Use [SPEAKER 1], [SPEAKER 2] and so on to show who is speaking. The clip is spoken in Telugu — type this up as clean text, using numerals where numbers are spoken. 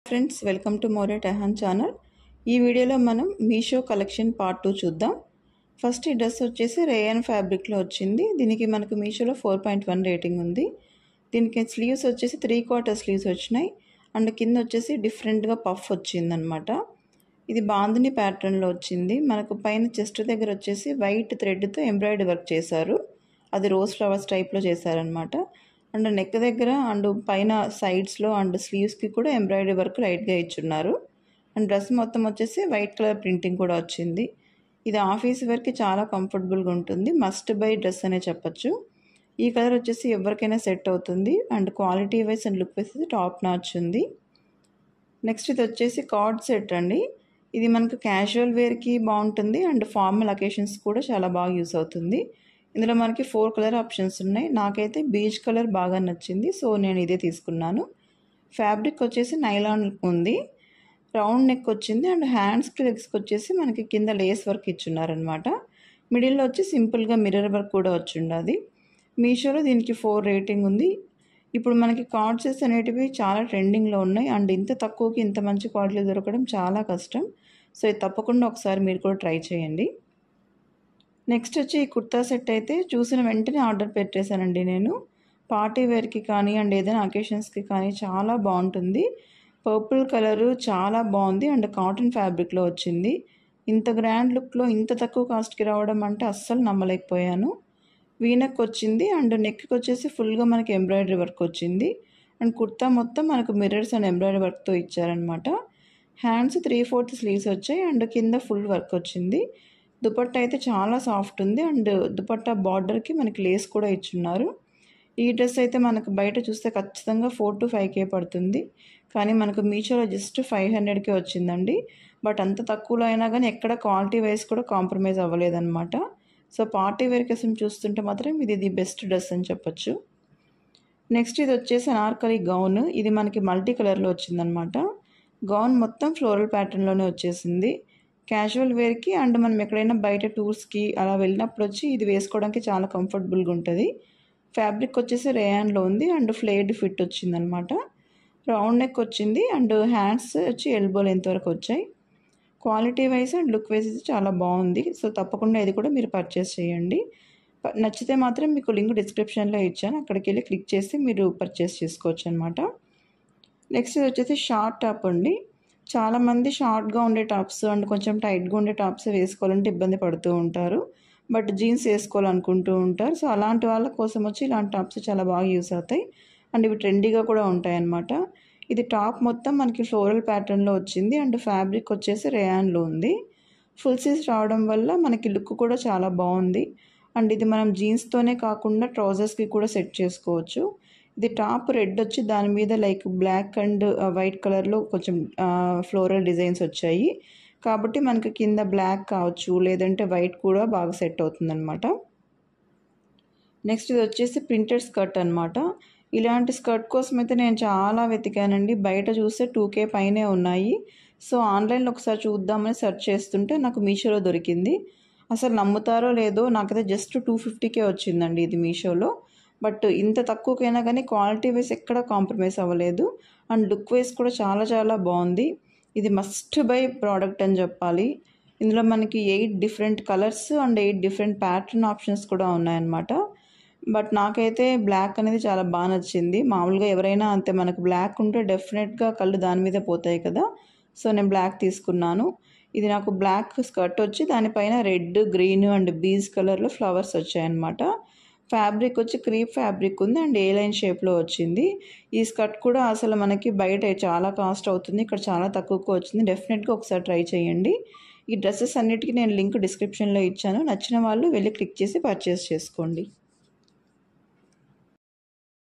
[SPEAKER 1] ఫ్రెండ్స్, వెల్కమ్ టు మోరే టెహాన్ ఛానల్. ఈ వీడియోలో మనం మీషో కలెక్షన్ పార్ట్ 2 చూద్దాం. ఫస్ట్ ఈ డ్రెస్ వచ్చేసి రేయాన్ ఫ్యాబ్రిక్లో వచ్చింది. దీనికి మనకు మీషోలో 4.1 రేటింగ్ ఉంది. దీనికి స్లీవ్స్ వచ్చేసి 3/4 స్లీవ్స్ వచ్చినాయి అండ్ కింద వచ్చేసి డిఫరెంట్గా పఫ్ వచ్చిందనమాట. ఇది బాందిని ప్యాటర్న్లో వచ్చింది. మనకు పైన చెస్ట్ దగ్గర వచ్చేసి వైట్ థ్రెడ్తో ఎంబ్రాయిడరీ వర్క్ చేశారు. అది రోజ్ ఫ్లవర్స్ టైప్లో చేశారనమాట. అండ్ నెక్ దగ్గర అండ్ పైన సైడ్స్లో అండ్ స్లీవ్స్కి కూడా ఎంబ్రాయిడరీ వర్క్ లైట్గా ఇచ్చున్నారు. అండ్ డ్రెస్ మొత్తం వచ్చేసి వైట్ కలర్ ప్రింటింగ్ కూడా వచ్చింది. ఇది ఆఫీస్ వేర్కి చాలా కంఫర్టబుల్గా ఉంటుంది. మస్ట్ బై డ్రెస్ అనే చెప్పచ్చు. ఈ కలర్ వచ్చేసి ఎవరికైనా సెట్ అవుతుంది and quality wise and look wise top notch ఉంది. నెక్స్ట్ ఇది వచ్చేసి కార్డ్ సెట్ అండి. ఇది మనకు క్యాజువల్ వేర్కి బాగుంటుంది అండ్ ఫార్మల్ అకేషన్స్ కూడా చాలా బాగా యూస్ అవుతుంది. ఇందులో మనకి 4 కలర్ ఆప్షన్స్ ఉన్నాయి. నాకైతే బీచ్ కలర్ బాగా నచ్చింది, సో నేను ఇదే తీసుకున్నాను. ఫ్యాబ్రిక్ వచ్చేసి నైలాన్ ఉంది. రౌండ్ నెక్ వచ్చింది అండ్ హ్యాండ్స్కి లెగ్స్కి వచ్చేసి మనకి కింద లేస్ వర్క్ ఇచ్చున్నారనమాట. మిడిల్లో వచ్చి సింపుల్గా మిర్రర్ వర్క్ కూడా వచ్చింది. మీషోలో దీనికి 4 రేటింగ్ ఉంది. ఇప్పుడు మనకి కార్డ్ సెట్స్ అనేటివి చాలా ట్రెండింగ్లో ఉన్నాయి అండ్ ఇంత తక్కువకి ఇంత మంచి క్వాలిటీ దొరకడం చాలా కష్టం. సో ఇది తప్పకుండా ఒకసారి మీరు కూడా ట్రై చేయండి. నెక్స్ట్ వచ్చి ఈ కుర్తా సెట్ అయితే చూసిన వెంటనే ఆర్డర్ పెట్టేశానండి నేను. పార్టీ వేర్కి కానీ అండ్ ఏదైనా అకేషన్స్కి కానీ చాలా బాగుంటుంది. పర్పుల్ కలరు చాలా బాగుంది అండ్ కాటన్ ఫ్యాబ్రిక్లో వచ్చింది. ఇంత గ్రాండ్ లుక్లో ఇంత తక్కువ కాస్ట్కి రావడం అంటే అస్సలు నమ్మలేకపోయాను. వీనెక్ వచ్చింది అండ్ నెక్కి వచ్చేసి ఫుల్గా మనకి ఎంబ్రాయిడరీ వర్క్ వచ్చింది అండ్ కుర్తా మొత్తం మనకు మిర్రర్స్ అండ్ ఎంబ్రాయిడరీ వర్క్తో ఇచ్చారనమాట. హ్యాండ్స్ 3/4 స్లీవ్స్ వచ్చాయి అండ్ కింద ఫుల్ వర్క్ వచ్చింది. దుపట్టా అయితే చాలా సాఫ్ట్ ఉంది అండ్ దుపట్టా బార్డర్కి మనకి లేస్ కూడా ఇచ్చున్నారు. ఈ డ్రెస్ అయితే మనకు బయట చూస్తే ఖచ్చితంగా 4 to 5K పడుతుంది, కానీ మనకు మీషోలో జస్ట్ 500కే వచ్చిందండి. బట్ అంత తక్కువలో అయినా కానీ ఎక్కడ క్వాలిటీ వైజ్ కూడా కాంప్రమైజ్ అవ్వలేదన్నమాట. సో పార్టీ వేర్ కోసం చూస్తుంటే మాత్రం ఇది ది బెస్ట్ డ్రెస్ అని చెప్పొచ్చు. నెక్స్ట్ ఇది వచ్చేసి అనార్కలి గౌన్. ఇది మనకి మల్టీ కలర్లో వచ్చిందనమాట. గౌన్ మొత్తం ఫ్లోరల్ ప్యాటర్న్లోనే వచ్చేసింది. క్యాజువల్ వేర్కి అండ్ మనం ఎక్కడైనా బయట టూర్స్కి అలా వెళ్ళినప్పుడు వచ్చి ఇది వేసుకోవడానికి చాలా కంఫర్టబుల్గా ఉంటుంది. ఫ్యాబ్రిక్ వచ్చేసి రేయాన్లో ఉంది అండ్ ఫ్లేడ్ ఫిట్ వచ్చిందనమాట. రౌండ్ నెక్ వచ్చింది అండ్ హ్యాండ్స్ వచ్చి ఎల్బో లెంత్ వరకు వచ్చాయి. Quality wise and look wise చాలా బాగుంది. సో తప్పకుండా ఇది కూడా మీరు పర్చేస్ చేయండి. నచ్చితే మాత్రం మీకు లింక్ డిస్క్రిప్షన్లో ఇచ్చాను, అక్కడికి వెళ్ళి క్లిక్ చేసి మీరు పర్చేస్ చేసుకోవచ్చు అనమాట. నెక్స్ట్ ఇది వచ్చేసి షార్ట్ టాప్ అండి. చాలామంది షార్ట్గా ఉండే టాప్స్ అండ్ కొంచెం టైట్గా ఉండే టాప్స్ వేసుకోవాలంటే ఇబ్బంది పడుతూ ఉంటారు, బట్ జీన్స్ వేసుకోవాలనుకుంటూ ఉంటారు. సో అలాంటి వాళ్ళ కోసం వచ్చి ఇలాంటి టాప్స్ చాలా బాగా యూస్ అవుతాయి అండ్ ఇవి ట్రెండీగా కూడా ఉంటాయి అన్నమాట. ఇది టాప్ మొత్తం మనకి ఫ్లోరల్ ప్యాటర్న్లో వచ్చింది అండ్ ఫ్యాబ్రిక్ వచ్చేసి రేయాన్లో ఉంది. ఫుల్ సీస్ రావడం వల్ల మనకి లుక్ కూడా చాలా బాగుంది అండ్ ఇది మనం జీన్స్తోనే కాకుండా ట్రౌజర్స్కి కూడా సెట్ చేసుకోవచ్చు. ఇది టాప్ రెడ్ వచ్చి దాని మీద లైక్ బ్లాక్ అండ్ వైట్ కలర్లో కొంచెం ఫ్లోరల్ డిజైన్స్ వచ్చాయి, కాబట్టి మనకి కింద బ్లాక్ కావచ్చు లేదంటే వైట్ కూడా బాగా సెట్ అవుతుందన్నమాట. నెక్స్ట్ ఇది వచ్చేసి ప్రింటెడ్ స్కర్ట్ అనమాట. ఇలాంటి స్కర్ట్ కోసం అయితే నేను చాలా వెతికానండి. బయట చూస్తే 2K పైనే ఉన్నాయి. సో ఆన్లైన్లో ఒకసారి చూద్దామని సెర్చ్ చేస్తుంటే నాకు మీషోలో దొరికింది. అసలు నమ్ముతారో లేదో నాకైతే జస్ట్ 250కే వచ్చిందండి ఇది మీషోలో. బట్ ఇంత తక్కువకైనా కానీ క్వాలిటీ వైజ్ ఎక్కడ కాంప్రమైజ్ అవ్వలేదు అండ్ లుక్ వైజ్ కూడా చాలా చాలా బాగుంది. ఇది మస్ట్ బై ప్రోడక్ట్ అని చెప్పాలి. ఇందులో మనకి 8 different colours and 8 different pattern options కూడా ఉన్నాయన్నమాట. బట్ నాకైతే బ్లాక్ అనేది చాలా బాగా నచ్చింది. మామూలుగా ఎవరైనా అంతే, మనకు బ్లాక్ ఉంటే డెఫినెట్గా కళ్ళు దాని మీదే పోతాయి కదా. సో నేను బ్లాక్ తీసుకున్నాను. ఇది నాకు బ్లాక్ స్కర్ట్ వచ్చి దానిపైన రెడ్, గ్రీన్ అండ్ బీజ్ కలర్లో ఫ్లవర్స్ వచ్చాయన్నమాట. ఫ్యాబ్రిక్ వచ్చి క్రీప్ ఫ్యాబ్రిక్ ఉంది అండ్ ఏ లైన్ షేప్లో వచ్చింది. ఈ స్కర్ట్ కూడా అసలు మనకి బయట చాలా కాస్ట్ అవుతుంది, ఇక్కడ చాలా తక్కువకు వచ్చింది. డెఫినెట్గా ఒకసారి ట్రై చేయండి. ఈ డ్రెస్సెస్ అన్నిటికీ నేను లింక్ డిస్క్రిప్షన్లో ఇచ్చాను. నచ్చిన వాళ్ళు వెళ్ళి క్లిక్ చేసి పర్చేస్ చేసుకోండి.